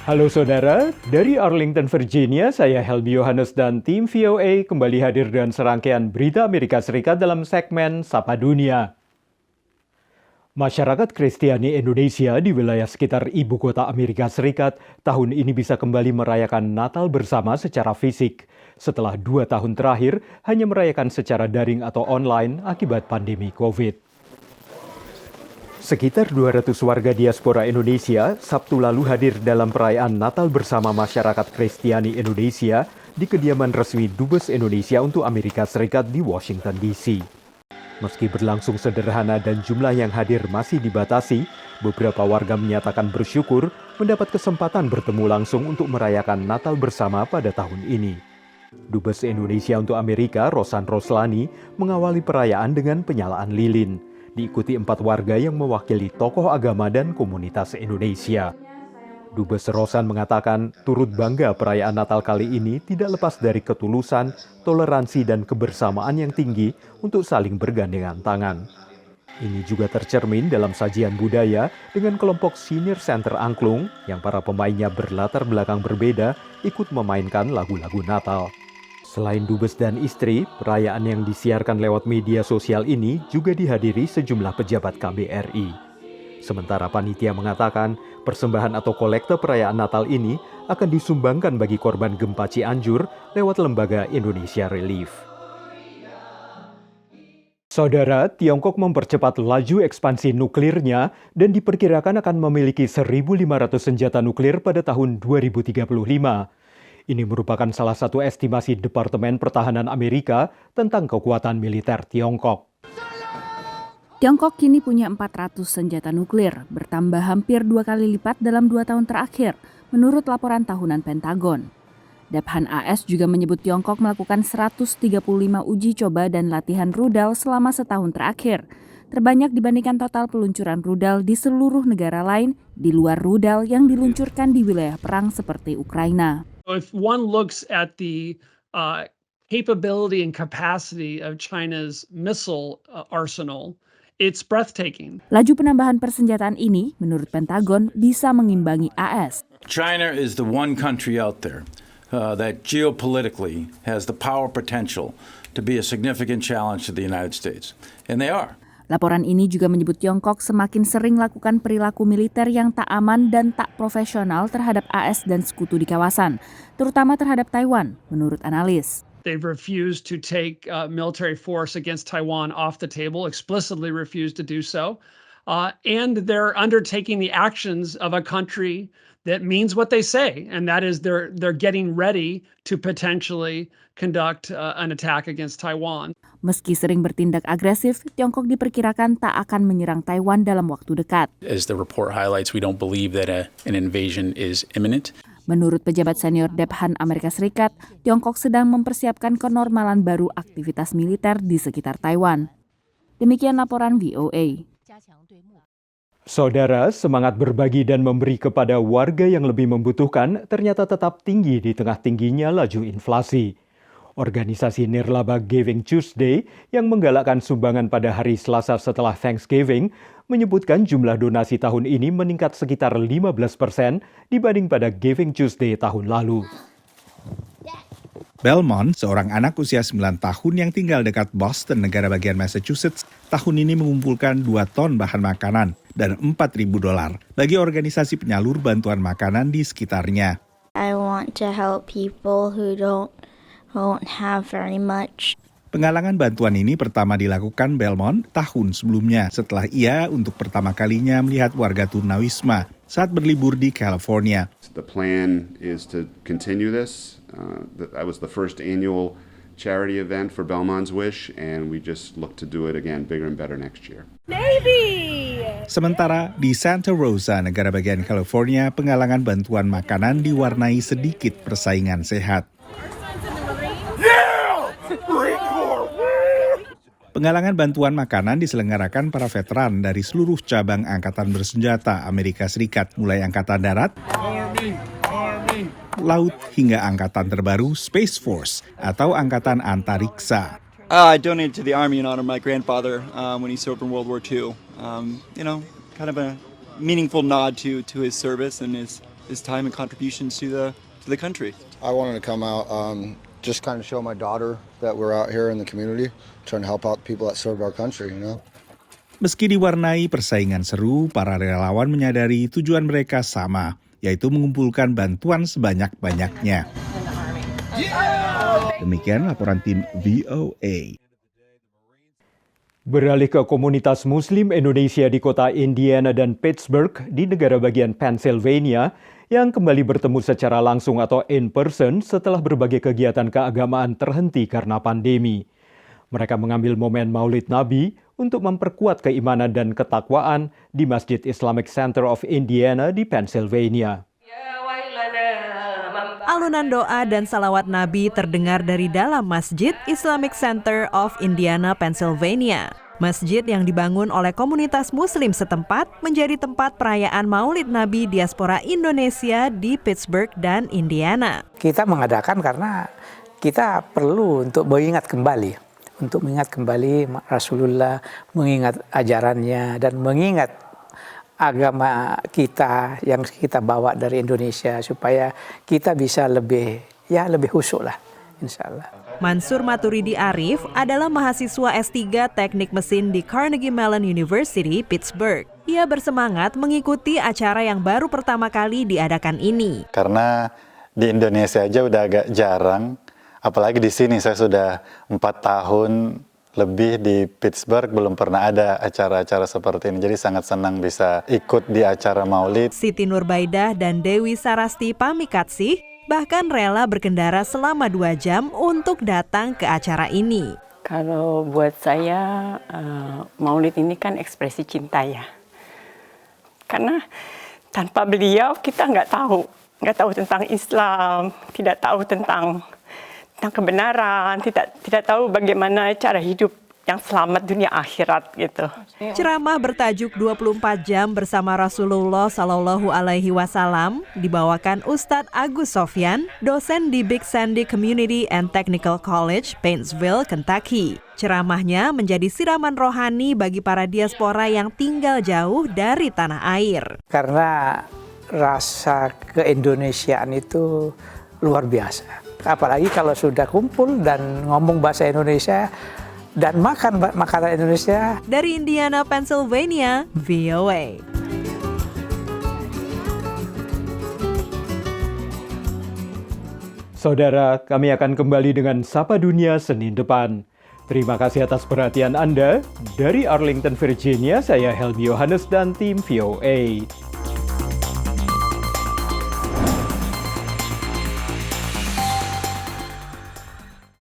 Halo saudara, dari Arlington, Virginia, saya Helmi Yohanes dan tim VOA kembali hadir dengan serangkaian berita Amerika Serikat dalam segmen Sapa Dunia. Masyarakat Kristiani Indonesia di wilayah sekitar ibu kota Amerika Serikat tahun ini bisa kembali merayakan Natal bersama secara fisik, setelah 2 tahun terakhir hanya merayakan secara daring atau online akibat pandemi COVID. Sekitar 200 warga diaspora Indonesia Sabtu lalu hadir dalam perayaan Natal bersama masyarakat Kristiani Indonesia di kediaman resmi Dubes Indonesia untuk Amerika Serikat di Washington DC. Meski berlangsung sederhana dan jumlah yang hadir masih dibatasi, beberapa warga menyatakan bersyukur mendapat kesempatan bertemu langsung untuk merayakan Natal bersama pada tahun ini. Dubes Indonesia untuk Amerika, Rosan Roslani, mengawali perayaan dengan penyalaan lilin. Diikuti 4 warga yang mewakili tokoh agama dan komunitas Indonesia. Dubes Rosan mengatakan turut bangga perayaan Natal kali ini tidak lepas dari ketulusan, toleransi, dan kebersamaan yang tinggi untuk saling bergandengan tangan. Ini juga tercermin dalam sajian budaya dengan kelompok Senior Center Angklung yang para pemainnya berlatar belakang berbeda ikut memainkan lagu-lagu Natal. Selain Dubes dan istri, perayaan yang disiarkan lewat media sosial ini juga dihadiri sejumlah pejabat KBRI. Sementara panitia mengatakan persembahan atau kolekte perayaan Natal ini akan disumbangkan bagi korban gempa Cianjur lewat lembaga Indonesia Relief. Saudara, Tiongkok mempercepat laju ekspansi nuklirnya dan diperkirakan akan memiliki 1.500 senjata nuklir pada tahun 2035. Ini merupakan salah satu estimasi Departemen Pertahanan Amerika tentang kekuatan militer Tiongkok. Tiongkok kini punya 400 senjata nuklir, bertambah hampir 2 kali lipat dalam 2 tahun terakhir, menurut laporan tahunan Pentagon. Daphan AS juga menyebut Tiongkok melakukan 135 uji coba dan latihan rudal selama setahun terakhir, terbanyak dibandingkan total peluncuran rudal di seluruh negara lain di luar rudal yang diluncurkan di wilayah perang seperti Ukraina. If one looks at the capability and capacity of China's missile arsenal, it's breathtaking. Laju penambahan persenjataan ini, menurut Pentagon, bisa mengimbangi AS. China is the one country out there that geopolitically has the power potential to be a significant challenge to the United States. And they are. Laporan ini juga menyebut Tiongkok semakin sering lakukan perilaku militer yang tak aman dan tak profesional terhadap AS dan sekutu di kawasan, terutama terhadap Taiwan, menurut analis. They've refused to take military force against Taiwan off the table, explicitly refused to do so. And they're undertaking the actions of a country that means what they say, and that is they're getting ready to potentially conduct an attack against Taiwan. Meski sering bertindak agresif, Tiongkok diperkirakan tak akan menyerang Taiwan dalam waktu dekat. As the report highlights, we don't believe that an invasion is imminent. Menurut pejabat senior Daphan Amerika Serikat, Tiongkok sedang mempersiapkan kenormalan baru aktivitas militer di sekitar Taiwan. Demikian laporan VOA. Saudara, semangat berbagi dan memberi kepada warga yang lebih membutuhkan ternyata tetap tinggi di tengah tingginya laju inflasi. Organisasi nirlaba Giving Tuesday yang menggalakkan sumbangan pada hari Selasa setelah Thanksgiving menyebutkan jumlah donasi tahun ini meningkat sekitar 15% dibanding pada Giving Tuesday tahun lalu. Belmont, seorang anak usia 9 tahun yang tinggal dekat Boston, negara bagian Massachusetts, tahun ini mengumpulkan 2 ton bahan makanan dan $4.000 bagi organisasi penyalur bantuan makanan di sekitarnya. I want to help people who don't have very much. Penggalangan bantuan ini pertama dilakukan Belmont tahun sebelumnya setelah ia untuk pertama kalinya melihat warga tunawisma saat berlibur di California. The plan is to continue this. That was the first annual charity event for Belmont's Wish, and we just look to do it again bigger and better next year. Sementara di Santa Rosa, negara bagian California, penggalangan bantuan makanan diwarnai sedikit persaingan sehat. Penggalangan bantuan makanan diselenggarakan para veteran dari seluruh cabang angkatan bersenjata Amerika Serikat, mulai Angkatan Darat, Laut, hingga Angkatan terbaru Space Force atau Angkatan Antariksa. I donated to the Army in honor of my grandfather when he served in World War II. Kind of a meaningful nod to his service and his his time and contributions to the country. I wanted to come out, just kind of show my daughter that we're out here in the community, trying to help out people that serve our country, you know. Meski diwarnai persaingan seru, para relawan menyadari tujuan mereka sama, yaitu mengumpulkan bantuan sebanyak-banyaknya. Demikian laporan tim VOA. Beralih ke komunitas Muslim Indonesia di kota Indiana dan Pittsburgh di negara bagian Pennsylvania yang kembali bertemu secara langsung atau in person setelah berbagai kegiatan keagamaan terhenti karena pandemi. Mereka mengambil momen Maulid Nabi untuk memperkuat keimanan dan ketakwaan di Masjid Islamic Center of Indiana di Pennsylvania. Alunan doa dan salawat Nabi terdengar dari dalam Masjid Islamic Center of Indiana, Pennsylvania. Masjid yang dibangun oleh komunitas Muslim setempat menjadi tempat perayaan Maulid Nabi diaspora Indonesia di Pittsburgh dan Indiana. Kita mengadakan karena kita perlu untuk mengingat kembali Rasulullah, mengingat ajarannya, dan mengingat agama kita yang kita bawa dari Indonesia supaya kita bisa lebih khusyuk lah, insya Allah. Mansur Maturidi Arif adalah mahasiswa S3 Teknik Mesin di Carnegie Mellon University, Pittsburgh. Ia bersemangat mengikuti acara yang baru pertama kali diadakan ini. Karena di Indonesia aja udah agak jarang, apalagi di sini saya sudah 4 tahun lebih di Pittsburgh, belum pernah ada acara-acara seperti ini. Jadi sangat senang bisa ikut di acara Maulid. Siti Nurbaidah dan Dewi Sarasti Pamikatsih bahkan rela berkendara selama 2 jam untuk datang ke acara ini. Kalau buat saya, Maulid ini kan ekspresi cinta ya. Karena tanpa beliau kita nggak tahu tentang Islam, tidak tahu tentang kebenaran, tidak tahu bagaimana cara hidup yang selamat dunia akhirat gitu. Ceramah bertajuk 24 jam bersama Rasulullah Shallallahu Alaihi Wasallam dibawakan Ustadz Agus Sofyan, dosen di Big Sandy Community and Technical College, Paintsville, Kentucky. Ceramahnya menjadi siraman rohani bagi para diaspora yang tinggal jauh dari tanah air. Karena rasa keindonesiaan itu luar biasa. Apalagi kalau sudah kumpul dan ngomong bahasa Indonesia dan makan makanan Indonesia. Dari Indiana, Pennsylvania, VOA. Saudara, kami akan kembali dengan Sapa Dunia Senin depan. Terima kasih atas perhatian Anda. Dari Arlington, Virginia, saya Helmi Yohanes dan tim VOA.